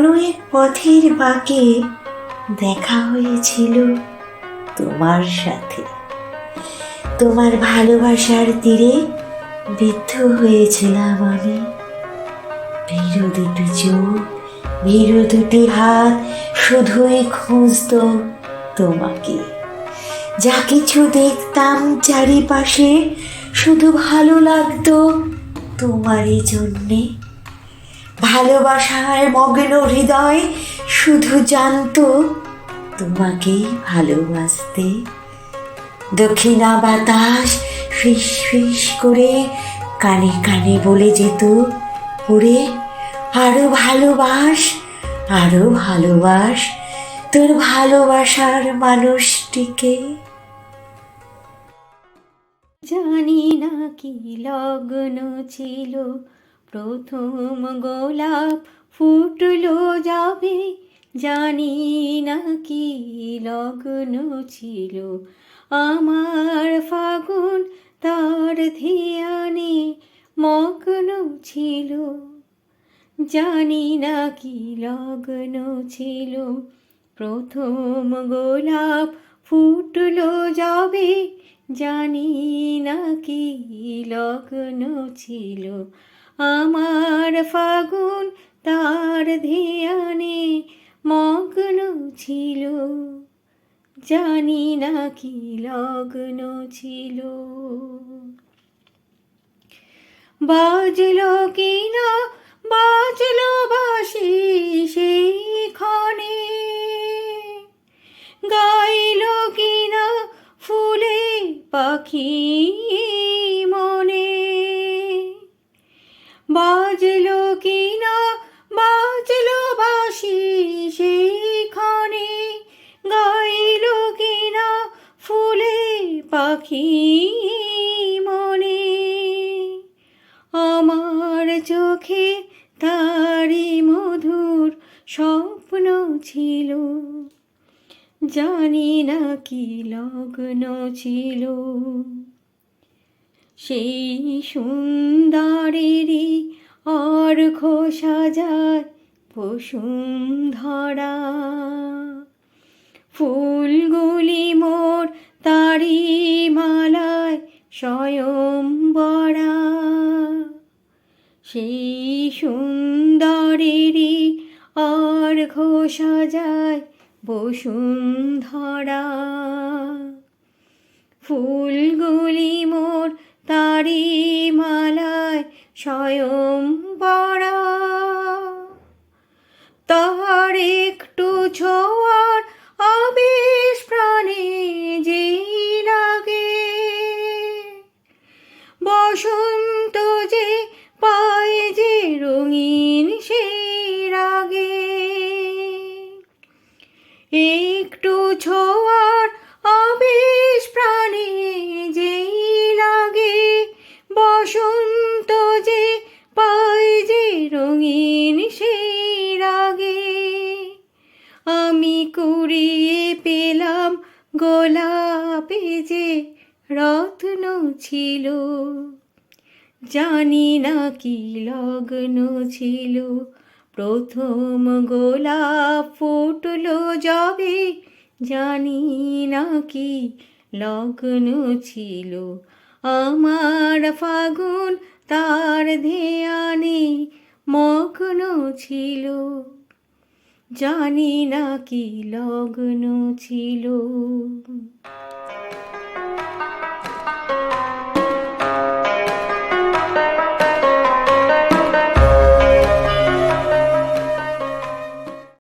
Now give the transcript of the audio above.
কোনো এক পথের বাঁকে দেখা হয়েছিল তোমার সাথে। তোমার ভালোবাসার তীরে বিদ্ধ হয়েছিলাম আমি। ভীরু দুটি চোখ, ভীরু দুটি হাত শুধুই খুঁজত তোমাকে। যা কিছু দেখতাম চারিপাশে শুধু ভালো লাগতো তোমারই জন্যে। ভালোবাসার মগ্ন হৃদয় শুধু জানতো তোমাকেই ভালোবাসতে। দক্ষিণা বাতাস ফিস ফিস করে কানে কানে বলে যেত, ওরে আরো ভালোবাস, আরো ভালোবাস তোর ভালোবাসার মানুষটিকে। জানি না কি লগ্ন ছিল, প্রথম গোলাপ ফুটলো যাবে। জানি না কি লগ্ন ছিল, আমার ফাগুন তার ধ্যানে মগ্ন ছিল। জানি না কি লগ্ন ছিল, প্রথম গোলাপ ফুটলো যাবে। জানি না কি লগ্ন ছিল, আমার ফাগুন তার ধ্যানে মগ্ন ছিল। জানি না কি লগ্ন ছিল। বাজলো কি না বাজলো বাঁশি সেই ক্ষণে, গাইলো কি না ফুলে পাখি মনে। বাজলো কি না বাজলো বাঁশি সেই ক্ষণে, গাইলো কি না ফুলে পাখি মনে। আমার চোখে তারি মধুর স্বপ্ন ছিল, জানি না কি লগ্ন ছিল। সেই সুন্দরেরই অর্ঘ সাজায় বসুন্ধরা, ফুলগুলি মোর তারি মালায় স্বয়ম্বরা। সেই সুন্দরেরই অর্ঘ সাজায় বসুন্ধরা, ফুলগুলি মোর তারি মালায় স্বয়ম্বরা। তাহার একটু ছোঁয়ার আবেশ প্রাণে যেই লাগে, বসন্ত যে পায় যে রঙিন সেই রাগে। একটু ছোঁয়ার আবেশ প্রাণে যেই লাগে, বসন্ত যে পায় যে রঙিন সেই রাগে। আমি কুড়িয়ে পেলাম গোলাপে যে রত্ন ছিল, জানি না কি লগ্ন ছিল, প্রথম গোলাপ ফুটলো যবে। জানি না কি লগ্ন ছিল, আমার ফাগুন তার ধ্যানে মগ্ন ছিল। জানি না কি লগ্ন ছিল।